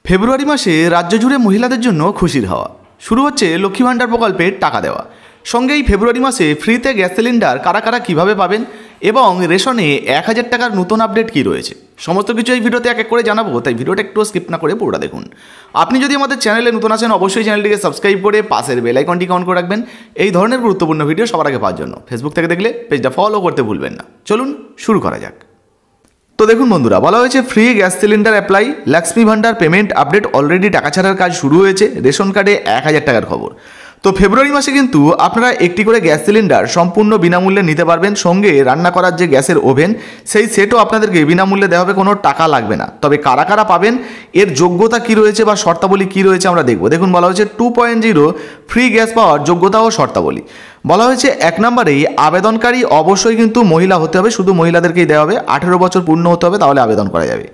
ফেব্রুয়ারি মাসে রাজ্য জুড়ে মহিলাদের জন্য খুশির হাওয়া শুরু হচ্ছে লক্ষ্মী ভাণ্ডার প্রকল্পের টাকা দেওয়া। সঙ্গে এই ফেব্রুয়ারি মাসে ফ্রিতে গ্যাস সিলিন্ডার কারা কারা কীভাবে পাবেন এবং রেশনে 1000 টাকার নতুন আপডেট কী রয়েছে সমস্ত কিছু এই ভিডিওতে এক এক করে জানাবো, তাই ভিডিওটা একটু স্কিপ না করে পুরোটা দেখুন। আপনি যদি আমাদের চ্যানেলে নতুন আছেন অবশ্যই চ্যানেলটিকে সাবস্ক্রাইব করে পাশের বেল আইকনটিকে অন করে রাখবেন এই ধরনের গুরুত্বপূর্ণ ভিডিও সবার আগে পাওয়ার জন্য। ফেসবুক থেকে দেখলে পেজটা ফলো করতে ভুলবেন না। চলুন শুরু করা যাক। তো দেখুন বন্ধুরা, বলা হয়েছে free gas cylinder apply, Lakshmi Bhandar payment update, already টাকা ছাড়ার কাজ শুরু হয়েছে, রেশন কার্ডে 1000 টাকার খবর। তো ফেব্রুয়ারি মাসে কিন্তু আপনারা একটি করে গ্যাস সিলিন্ডার সম্পূর্ণ বিনামূল্যে নিতে পারবেন। সঙ্গে রান্না করার যে গ্যাসের ওভেন সেই সেটও আপনাদেরকে বিনামূল্যে দেওয়া হবে, কোনো টাকা লাগবে না। তবে কারা কারা পাবেন, এর যোগ্যতা কী রয়েছে বা শর্তাবলী কী রয়েছে আমরা দেখব। দেখুন, বলা হয়েছে 2.0 ফ্রি গ্যাস পাওয়ার যোগ্যতা ও শর্তাবলী। বলা হয়েছে 1 নম্বরেই আবেদনকারী অবশ্যই কিন্তু মহিলা হতে হবে, শুধু মহিলাদেরকেই দেওয়া হবে। 18 বছর পূর্ণ হতে হবে, তাহলে আবেদন করা যাবে।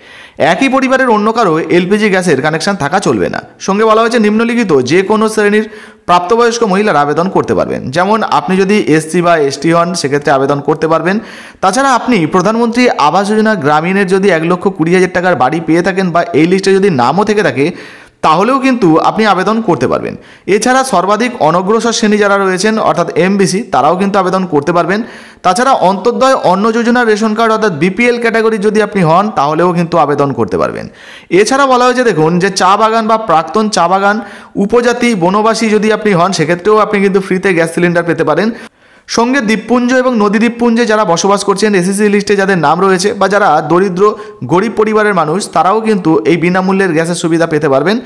একই পরিবারের অন্য কারো এলপিজি গ্যাসের কানেকশন থাকা চলবে না। সঙ্গে বলা হয়েছে নিম্নলিখিত যে কোনো শ্রেণীর প্রাপ্তবয়স্ক মহিলারা আবেদন করতে পারবেন। যেমন আপনি যদি এসসি বা এসটি হন সেক্ষেত্রে আবেদন করতে পারবেন। তাছাড়া আপনি প্রধানমন্ত্রী আবাস যোজনা গ্রামীণের যদি 1,20,000 টাকার বাড়ি পেয়ে থাকেন বা এই লিস্টে যদি নামও থেকে থাকে তাহলেও কিন্তু আপনি আবেদন করতে পারবেন। এছাড়া সর্বাধিক অনগ্রসর শ্রেণী যারা রয়েছেন অর্থাৎ এমবিসি তারাও কিন্তু আবেদন করতে পারবেন। তাছাড়া অন্তর্দয় অন্ন যোজনার রেশন কার্ড অর্থাৎ বিপিএল ক্যাটাগরি যদি আপনি হন তাহলেও কিন্তু আবেদন করতে পারবেন। এছাড়া বলা হয়েছে দেখুন যে চা বাগান বা প্রাক্তন চা বাগান উপজাতি বনবাসী যদি আপনি হন সেক্ষেত্রেও আপনি কিন্তু ফ্রিতে গ্যাস সিলিন্ডার পেতে পারেন। সঙ্গে দ্বীপপুঞ্জ এবং নদী দ্বীপপুঞ্জে যারা বসবাস করছেন এসএসসি লিস্টে যাদের নাম রয়েছে বা যারা দরিদ্র গরিব পরিবারের মানুষ তারাও কিন্তু এই বিনামূল্যের গ্যাসের সুবিধা পেতে পারবেন।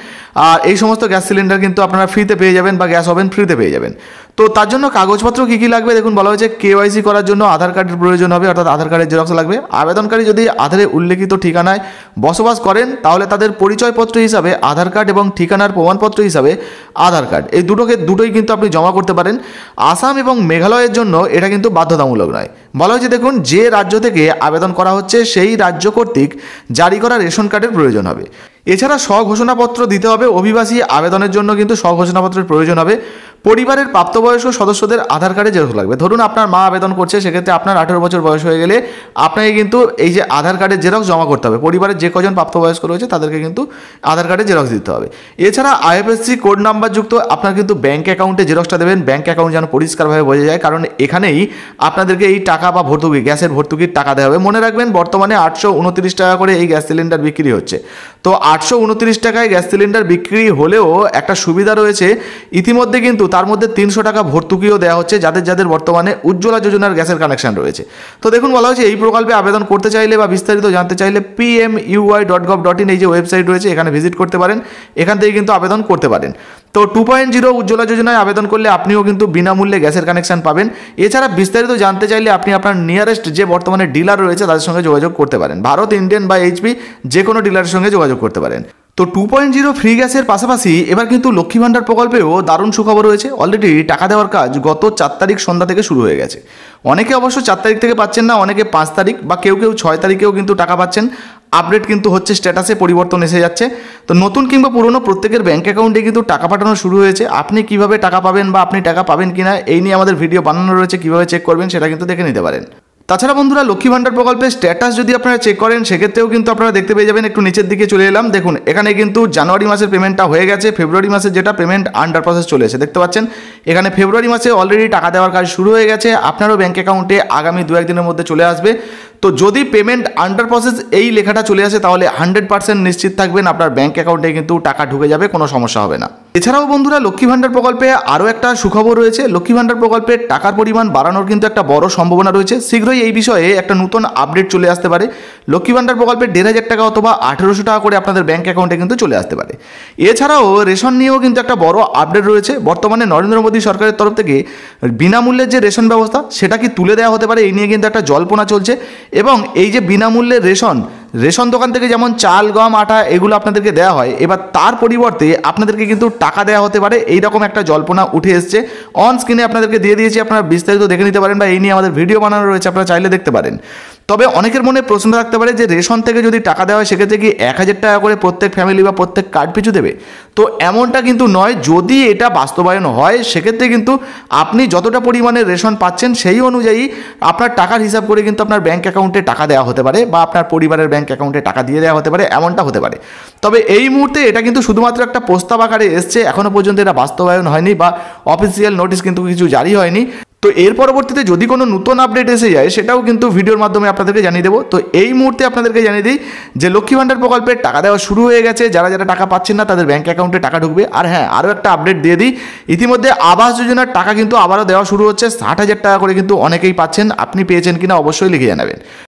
আর এই সমস্ত গ্যাস সিলিন্ডার কিন্তু আপনারা ফ্রিতে পেয়ে যাবেন বা গ্যাস ওভেন ফ্রিতে পেয়ে যাবেন। তো তার জন্য কাগজপত্র কী কী লাগবে দেখুন, বলা হয়েছে কেওয়াইসি করার জন্য আধার কার্ডের প্রয়োজন হবে, অর্থাৎ আধার কার্ডের জেরক্স লাগবে। আবেদনকারী যদি আধারে উল্লেখিত ঠিকানায় বসবাস করেন তাহলে তাদের পরিচয়পত্র হিসাবে আধার কার্ড এবং ঠিকানার প্রমাণপত্র হিসাবে আধার কার্ড, এই দুটোই কিন্তু আপনি জমা করতে পারেন। আসাম এবং মেঘালয়ের জন্য এটা কিন্তু বাধ্যতামূলক নয়। বলা হয়েছে দেখুন যে রাজ্য থেকে আবেদন করা হচ্ছে সেই রাজ্য কর্তৃক জারি করা রেশন কার্ডের প্রয়োজন হবে। এছাড়া স্বঘোষণাপত্র দিতে হবে। অভিবাসী আবেদনের জন্য কিন্তু স্বঘোষণাপত্রের প্রয়োজন হবে। পরিবারের প্রাপ্তবয়স্ক সদস্যদের আধার কার্ডে জেরক্স লাগবে। ধরুন আপনার মা আবেদন করছে, সেক্ষেত্রে আপনার 18 বছর বয়স হয়ে গেলে আপনাকে কিন্তু এই যে আধার কার্ডের জেরক্স জমা করতে হবে। পরিবারের যে কজন প্রাপ্তবয়স্ক রয়েছে তাদেরকে কিন্তু আধার কার্ডের জেরক্স দিতে হবে। এছাড়া আইএফএসসি কোড নাম্বার যুক্ত আপনার কিন্তু ব্যাঙ্ক অ্যাকাউন্টে জেরক্সটা দেবেন। ব্যাঙ্ক অ্যাকাউন্ট যেন পরিষ্কারভাবে বোঝা যায়, কারণ এখানেই আপনাদেরকে এই টাকা বা ভর্তুকি গ্যাসের ভর্তুকির টাকা দেওয়া হবে। মনে রাখবেন বর্তমানে 829 টাকা করে এই গ্যাস সিলিন্ডার বিক্রি হচ্ছে। তো 829 টাকায় গ্যাস সিলিন্ডার বিক্রি হলেও একটা সুবিধা রয়েছে, ইতিমধ্যে কিন্তু তার মধ্যে 300 টাকা ভর্তুকিও দেওয়া হচ্ছে যাদের যাদের বর্তমানে উজ্জ্বলা যোজনার গ্যাসের কানেকশন রয়েছে। তো দেখুন, বলা হয়েছে এই প্রকল্পে আবেদন করতে চাইলে বা বিস্তারিত জানতে চাইলে pmui.gov.in এই যে ওয়েবসাইট রয়েছে এখানে ভিজিট করতে পারেন, এখান থেকে কিন্তু আবেদন করতে পারেন। তো 2.0 উজ্জ্বলা যোজনায় আবেদন করলে আপনিও কিন্তু বিনামূল্যে গ্যাসের কানেকশন পাবেন। এছাড়া বিস্তারিত জানতে চাইলে আপনি আপনার নিয়ারেস্ট যে বর্তমানে ডিলার রয়েছে তাদের সঙ্গে যোগাযোগ করতে পারেন। ভারত, ইন্ডিয়ান বা এইচপি যে কোনো ডিলারের সঙ্গে যোগাযোগ করতে পারেন। তো 2.0 ফ্রি গ্যাসের পাশাপাশি এবার কিন্তু লক্ষ্মী ভাণ্ডার প্রকল্পেও দারুণ সুখবর রয়েছে। অলরেডি টাকা দেওয়ার কাজ গত 4 তারিখ সন্ধ্যা থেকে শুরু হয়ে গেছে। অনেকে অবশ্য 4 তারিখ থেকে পাচ্ছেন না, অনেকে 5 তারিখ বা কেউ 6 তারিখেও কিন্তু টাকা পাচ্ছেন। আপডেট কিন্তু হচ্ছে, স্ট্যাটাসে পরিবর্তন এসে যাচ্ছে। তো নতুন কিংবা পুরনো প্রত্যেকের ব্যাঙ্ক অ্যাকাউন্টে কিন্তু টাকা পাঠানো শুরু হয়েছে। আপনি কিভাবে টাকা পাবেন বা আপনি টাকা পাবেন কিনা এই নিয়ে আমাদের ভিডিও বানানো রয়েছে, কীভাবে চেক করবেন সেটা কিন্তু দেখে নিতে পারেন। তাছাড়া বন্ধুরা, লক্ষ্মী ভাণ্ডার প্রকল্পের স্ট্যাটাস যদি আপনারা চেক করেন সেক্ষেত্রেও কিন্তু আপনারা দেখতে পেয়ে যাবেন। একটু নিচের দিকে চলে এলাম, দেখুন এখানে কিন্তু জানুয়ারি মাসের পেমেন্টটা হয়ে গেছে, ফেব্রুয়ারি মাসের যেটা পেমেন্ট আন্ডার প্রসেস চলে এসেছে দেখতে পাচ্ছেন। এখানে ফেব্রুয়ারি মাসে অলরেডি টাকা দেওয়ার কাজ শুরু হয়ে গেছে, আপনারও ব্যাঙ্ক অ্যাকাউন্টে আগামী 2-1 দিনের মধ্যে চলে আসবে। তো যদি পেমেন্ট আন্ডার প্রসেস এই লেখাটা চলে আসে তাহলে 100% নিশ্চিত থাকবেন আপনার ব্যাঙ্ক অ্যাকাউন্টে কিন্তু টাকা ঢুকে যাবে, কোনো সমস্যা হবে না। এছাড়াও বন্ধুরা, লক্ষ্মী ভাণ্ডার প্রকল্পে আরও একটা সুখবর রয়েছে। লক্ষ্মী ভাণ্ডার প্রকল্পের টাকার পরিমাণ বাড়ানোর কিন্তু একটা বড় সম্ভাবনা রয়েছে। শীঘ্রই এই বিষয়ে একটা নতুন আপডেট চলে আসতে পারে। লক্ষ্মী ভাণ্ডার প্রকল্পে 1500 টাকা অথবা 1800 টাকা করে আপনাদের ব্যাঙ্ক অ্যাকাউন্টে কিন্তু চলে আসতে পারে। এছাড়াও রেশন নিয়েও কিন্তু একটা বড় আপডেট রয়েছে। বর্তমানে নরেন্দ্র মোদী সরকারের তরফ থেকে বিনামূল্যের যে রেশন ব্যবস্থা সেটা কি তুলে দেওয়া হতে পারে, এই নিয়ে কিন্তু একটা জল্পনা চলছে। এবং এই যে বিনামূল্যের রেশন দোকান থেকে যেমন চাল, গম, আটা এগুলো আপনাদেরকে দেওয়া হয়, এবার তার পরিবর্তে আপনাদেরকে কিন্তু টাকা দেওয়া হতে পারে, এইরকম একটা জল্পনা উঠে এসছে। অন স্ক্রিনে আপনাদেরকে দিয়ে দিয়েছি, আপনারা বিস্তারিত দেখে নিতে পারেন বা এই নিয়ে আমাদের ভিডিও বানানো রয়েছে, আপনারা চাইলে দেখতে পারেন। তবে অনেকের মনে প্রশ্ন থাকতে পারে যে রেশন থেকে যদি টাকা দেওয়া হয় সেক্ষেত্রে কি 1000 টাকা করে প্রত্যেক ফ্যামিলি বা প্রত্যেক কার্ড পিছু দেবে? তো এমনটা কিন্তু নয়। যদি এটা বাস্তবায়ন হয় সেক্ষেত্রে কিন্তু আপনি যতটা পরিমাণে রেশন পাচ্ছেন সেই অনুযায়ী আপনার টাকার হিসাব করে কিন্তু আপনার ব্যাঙ্ক অ্যাকাউন্টে টাকা দেওয়া হতে পারে বা আপনার পরিবারের ব্যাঙ্ক অ্যাকাউন্টে টাকা দিয়ে দেওয়া হতে পারে, এমনটা হতে পারে। তবে এই মুহূর্তে এটা কিন্তু শুধুমাত্র একটা প্রস্তাব আকারে এসছে, এখনও পর্যন্ত এটা বাস্তবায়ন হয়নি বা অফিসিয়াল নোটিশ কিন্তু কিছু জারি হয়নি। তো এর পরবর্তীতে যদি কোনো নতুন আপডেট এসে যায় সেটাও কিন্তু ভিডিওর মাধ্যমে আপনাদেরকে জানিয়ে দেবো। তো এই মুহূর্তে আপনাদেরকে জানিয়ে দিই যে লক্ষ্মী ভাণ্ডার প্রকল্পের টাকা দেওয়া শুরু হয়ে গেছে, যারা যারা টাকা পাচ্ছেন না তাদের ব্যাঙ্ক অ্যাকাউন্টে টাকা ঢুকবে। আর হ্যাঁ, আরও একটা আপডেট দিয়ে দিই, ইতিমধ্যে আবাস যোজনার টাকা কিন্তু আবারও দেওয়া শুরু হচ্ছে, 60,000 টাকা করে কিন্তু অনেকেই পাচ্ছেন। আপনি পেয়েছেন কিনা অবশ্যই লিখে জানাবেন।